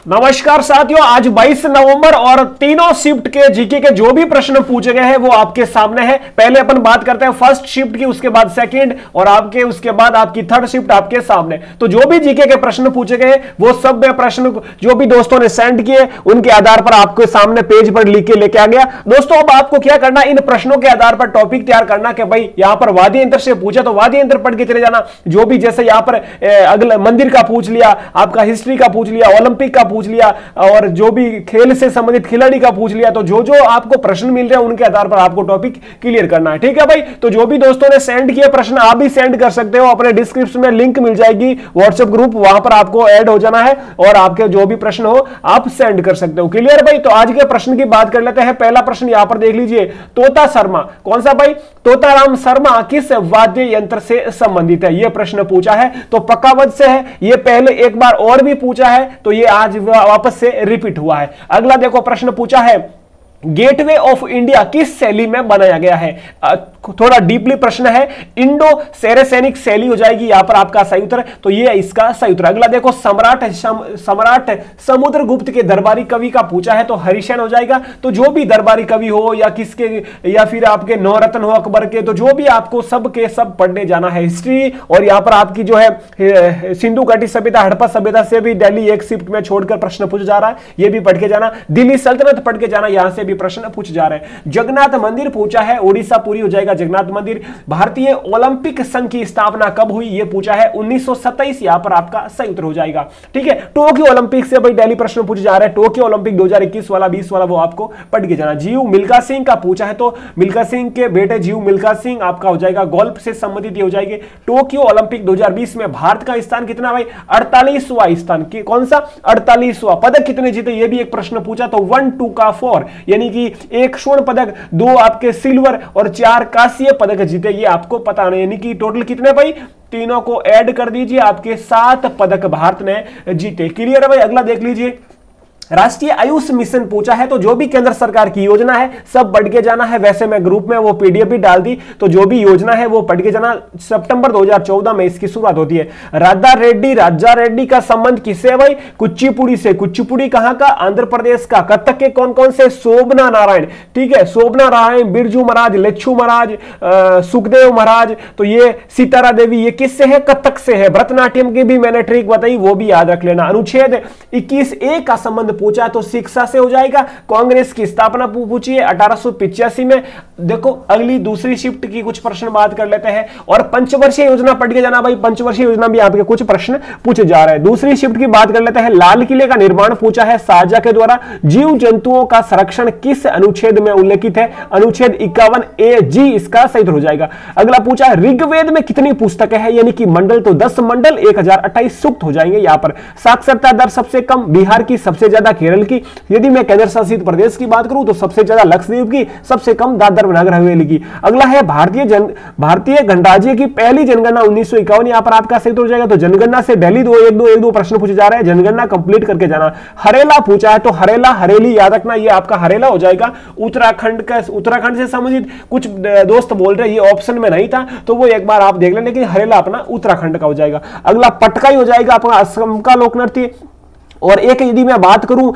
नमस्कार साथियों, आज 22 नवंबर और तीनों शिफ्ट के जीके के जो भी प्रश्न पूछे गए हैं वो आपके सामने है। पहले अपन बात करते हैं फर्स्ट शिफ्ट की, उसके बाद सेकंड और आपके उसके बाद आपकी थर्ड शिफ्ट आपके सामने। तो जो भी जीके के प्रश्न पूछे गए वो सब प्रश्न जो भी दोस्तों ने सेंड किए उनके आधार पर आपके सामने पेज पर लिख के लेके आ गया। दोस्तों अब आपको क्या करना, इन प्रश्नों के आधार पर टॉपिक तैयार करना कि भाई यहां पर वाद्य यंत्र से पूछा तो वाद्य यंत्र पढ़ के चले जाना। जो भी जैसे यहां पर अगले मंदिर का पूछ लिया, आपका हिस्ट्री का पूछ लिया, ओलंपिक का पूछ लिया और जो भी खेल से संबंधित खिलाड़ी का पूछ लिया, तो जो जो आपको प्रश्न मिल रहे हैं उनके आधार पर आपको टॉपिक क्लियर करना है। ठीक है भाई, तो जो भी दोस्तों ने सेंड किए प्रश्न आप भी सेंड कर सकते हो। अपने डिस्क्रिप्शन में लिंक मिल जाएगी व्हाट्सएप ग्रुप, वहां पर आपको ऐड हो जाना है और आपके जो भी प्रश्न हो आप सेंड कर सकते हो। क्लियर भाई, तो आज के प्रश्न की बात कर लेते हैं। पहला प्रश्न यहां पर देख लीजिए, तोता शर्मा कौन सा भाई? तोताराम शर्मा किस वाद्य यंत्र से संबंधित है? यह प्रश्न पूछा है तो पक्कावत से है। यह पहले एक बार और भी पूछा है तो यह आज वापस से रिपीट हुआ है। अगला देखो प्रश्न पूछा है, गेटवे ऑफ इंडिया किस शैली में बनाया गया है? थोड़ा डीपली प्रश्न है। इंडो सैरेसेनिक शैली हो जाएगी यहां पर आपका सही उत्तर, तो ये इसका सही उत्तर। अगला देखो, सम्राट समुद्रगुप्त के दरबारी कवि का पूछा है तो हरिसेन हो जाएगा। तो जो भी दरबारी कवि हो या किसके या फिर आपके नवरत्न हो अकबर के, तो जो भी आपको सब के सब पढ़ने जाना है हिस्ट्री। और यहां पर आपकी जो है सिंधु घाटी सभ्यता, हड़प्पा सभ्यता से भी दिल्ली एक शिफ्ट में छोड़कर प्रश्न पूछा जा रहा है, ये भी पढ़ के जाना। दिल्ली सल्तनत पढ़ के जाना, यहां से भी प्रश्न पूछे जा रहे हैं। जगन्नाथ मंदिर पूछा है, उड़ीसा पूरी हो जाएगा जगन्नाथ मंदिर। भारतीय ओलंपिक संघ की स्थापना कब हुई? यह पूछा है 1927, यहां पर आपका सही उत्तर हो जाएगा। ठीक है, टोक्यो ओलंपिक से भाई डेली प्रश्न पूछे जा रहे हैं। टोक्यो ओलंपिक 2021 वाला 20 वाला वो आपको पढ़ के जाना। जीव मिल्खा सिंह का पूछा है तो मिल्खा सिंह के बेटे जीव मिल्खा सिंह आपका हो जाएगा। गोल्फ से संबंधित ये हो जाएगी। टोक्यो ओलंपिक 2020 में भारत का स्थान कितना भाई? 48वां स्थान। कौन सा? 48वां। पदक कितने जीते? ये भी एक प्रश्न पूछा तो 1 2 का 4, यानी कि एक स्वर्ण पदक, 2 आपके सिल्वर और 4 कांस्य पदक जीते, ये आपको पता नहीं। यानी कि टोटल कितने भाई? तीनों को ऐड कर दीजिए, आपके 7 पदक भारत ने जीते। क्लियर है भाई? अगला देख लीजिए, राष्ट्रीय आयुष मिशन पूछा है तो जो भी केंद्र सरकार की योजना है सब पढ़ के जाना है। वैसे मैं ग्रुप में वो पीडीएफ भी डाल दी, तो जो भी योजना है वो पढ़ के जाना। सितंबर 2014 में इसकी शुरुआत होती है। राजा रेड्डी का संबंध किससे है भाई? कुचिपुड़ी से। कुचिपुड़ी कहां का? आंध्र प्रदेश का। कथक के कौन कौन से? शोभना नारायण। ठीक है, शोभना नारायण, बिरजू महाराज, लच्छू महाराज, सुखदेव महाराज। तो ये सितारा देवी ये किससे है? कथक से है। भरतनाट्यम की भी मैंने ट्रिक बताई, वो भी याद रख लेना। अनुच्छेद 21A का संबंध पूछा तो शिक्षा से हो जाएगा। कांग्रेस की स्थापना पूछी है 1885 में। देखो अगली दूसरी शिफ्ट की कुछ प्रश्न बात कर लेते हैं। और पंचवर्षीय योजना पढ़ के जाना भाई। पंचवर्षीय योजना भी आपके कुछ प्रश्न पूछे जा रहे हैं। दूसरी शिफ्ट की बात कर लेते हैं। लाल किले का निर्माण पूछा है शाहजहां के द्वारा। जीव जंतुओं का संरक्षण किस अनुच्छेद में उल्लेखित है? अनुच्छेद 51A जी इसका सही हो जाएगा। अगला पूछा है, ऋग्वेद में कितनी पुस्तकें हैं? यानी कि मंडल तो 10 मंडल, 1028 सूक्त हो जाएंगे यहां पर। साक्षरता दर सबसे कम बिहार की, सबसे ज्यादा केरल की। यदि मैं केंद्र शासित प्रदेश की बात करूं तो सबसे ज्यादा लक्षद्वीप की, सबसे कम दादर नगर हवेली की। अगला है भारतीय गणराज्य की पहली जनगणना 1951, यहां पर आपका सही हो जाएगा। तो जनगणना से दिल्ली 2 प्रश्न पूछे जा रहे हैं, जनगणना कंप्लीट करके जाना। हरेला पूछा है तो हरेला हरेली याद रखना, ये आपका हरेला हो जाएगा। उत्तराखंड से संबंधित कुछ दोस्त बोल रहे ये ऑप्शन में नहीं था तो वो एक बार आप देख लें, लेकिन हरेला अपना उत्तराखंड का हो जाएगा। अगला पटका ही हो जाएगा अपना असम का लोक नृत्य। और एक यदि मैं बात करूं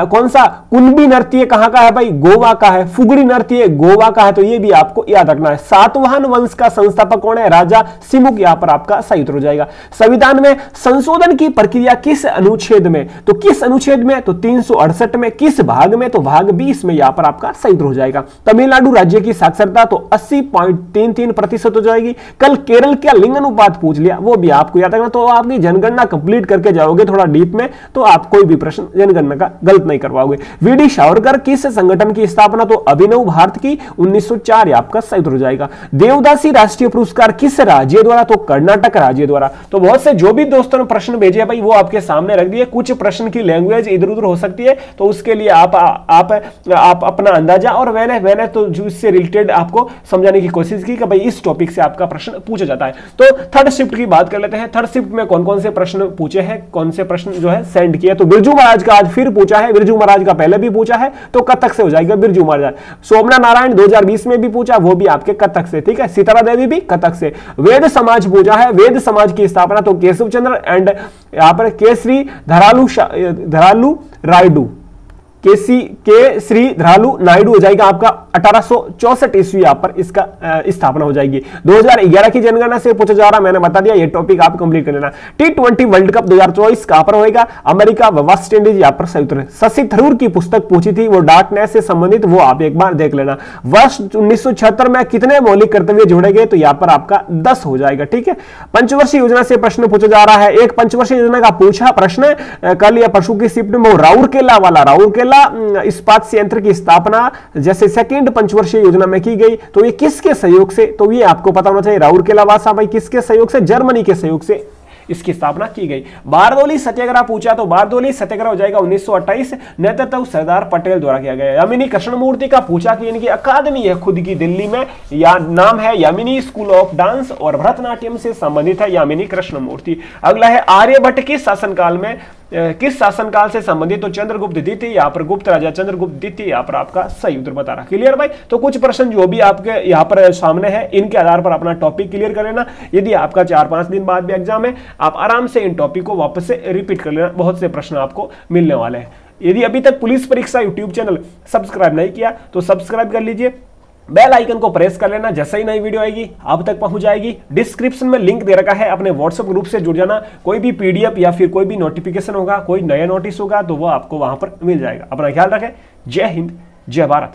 कौन सा? कुणबी नृत्य कहां का है भाई? गोवा का है। फुगड़ी नृत्य गोवा का है, तो ये भी आपको याद रखना है। सातवाहन वंश का संस्थापक कौन है? राजा सिमुक, यहां पर आपका सही उत्तर हो जाएगा। संविधान में संशोधन की प्रक्रिया किस अनुच्छेद में? तो किस अनुच्छेद में? तो 368 में। किस भाग में? तो भाग 20 में, यहां पर आपका सही उत्तर हो जाएगा। तमिलनाडु राज्य की साक्षरता तो 80.33% हो जाएगी। कल केरल का लिंग अनुपात पूछ लिया, वो भी आपको याद रखना। तो आपकी जनगणना कंप्लीट करके जाओगे थोड़ा डीप में तो आप कोई भी प्रश्न जनगणना का गलत नहीं करवाओगे। वीडी सावरकर किस संगठन की स्थापना? तो अभिनव भारत की 1904, आपका सही उत्तर हो जाएगा। देवदासी राष्ट्रीय पुरस्कार किस राज्य द्वारा? तो कर्नाटक राज्य द्वारा। तो बहुत से जो भी दोस्तों ने प्रश्न भेजे भाई वो आपके सामने रख दिए। कुछ प्रश्न की लैंग्वेज इधर उधर हो सकती है तो उसके लिए आप अपना अंदाजा और मैंने तो इससे रिलेटेड आपको समझाने की कोशिश की कि भाई इस टॉपिक से आपका प्रश्न पूछा जाता है। तो थर्ड शिफ्ट की बात कर लेते हैं। थर्ड शिफ्ट में कौन कौन से प्रश्न पूछे हैं, कौन से प्रश्न जो है सेंड शिफ्ट किया। तो बिरजू महाराज का आज फिर पूछा है, बिरजू महाराज का पहले भी पूछा है तो कथक से हो जाएगा बिरजू महाराज। सोमनाथ नारायण 2020 में भी पूछा, वो भी आपके कथक से, ठीक है। सीतारा देवी भी कथक से। वेद समाज पूछा है, वेद समाज की स्थापना तो केशव चंद्र एंड यहां पर केसरी धरालू रायडू, के श्री धरालू नायडू हो जाएगा आपका 1864 ईस्वी यहाँ पर इसका स्थापना हो जाएगी। 2011 की जनगणना से पूछा जा रहा, मैंने बता दिया, ये टॉपिक आप कंप्लीट कर लेना। T20 वर्ल्ड कप 2024 कहां पर होएगा? अमेरिका व वेस्ट इंडीज यहाँ पर संयुक्त। शशि थरूर की पुस्तक पूछी थी, वो डार्कनेस से संबंधित, वो आप एक बार देख लेना। वर्ष 1976 में कितने मौलिक कर्तव्य जोड़े गए? तो यहाँ पर आपका 10 हो जाएगा, ठीक है। पंचवर्षीय योजना से प्रश्न पूछा जा रहा है। एक पंचवर्षीय योजना का पूछा प्रश्न कल या परसों की शिफ्ट में, राउरकेला वाला, राउरकेला इस्पात संयंत्र की स्थापना जैसे सेकंड पंचवर्षीय योजना में की गई, तो ये किसके सहयोग से? तो ये आपको पता होना चाहिए, राउरकेला वासा भाई किसके सहयोग से? जर्मनी के सहयोग से इसकी स्थापना की गई। बारदोली सत्याग्रह पूछा तो बारदोली सत्याग्रह हो जाएगा 1928, नेतृत्व सरदार पटेल द्वारा किया गया। यामिनी कृष्णमूर्ति का पूछा कि इनकी अकादमी है खुद की दिल्ली में, या नाम है यामिनी स्कूल ऑफ डांस और भरतनाट्यम से संबंधित है यामिनी कृष्णमूर्ति। अगला है आर्यभट्ट के शासनकाल में किस शासनकाल से संबंधित? तो चंद्रगुप्त द्वितीय, यहाँ पर गुप्त राजा चंद्रगुप्त द्वितीय यहाँ पर आपका सही उत्तर बता रहा। क्लियर भाई? तो कुछ प्रश्न जो भी आपके यहाँ पर सामने है, इनके आधार पर अपना टॉपिक क्लियर कर लेना। यदि आपका 4-5 दिन बाद भी एग्जाम है, आप आराम से इन टॉपिक को वापस से रिपीट कर लेना, बहुत से प्रश्न आपको मिलने वाले हैं। यदि अभी तक पुलिस परीक्षा यूट्यूब चैनल सब्सक्राइब नहीं किया तो सब्सक्राइब कर लीजिए, बेल आइकन को प्रेस कर लेना, जैसे ही नई वीडियो आएगी आप तक पहुंच जाएगी। डिस्क्रिप्शन में लिंक दे रखा है, अपने व्हाट्सएप ग्रुप से जुड़ जाना। कोई भी पीडीएफ या फिर कोई भी नोटिफिकेशन होगा, कोई नया नोटिस होगा तो वो आपको वहां पर मिल जाएगा। अपना ख्याल रखें। जय हिंद, जय भारत।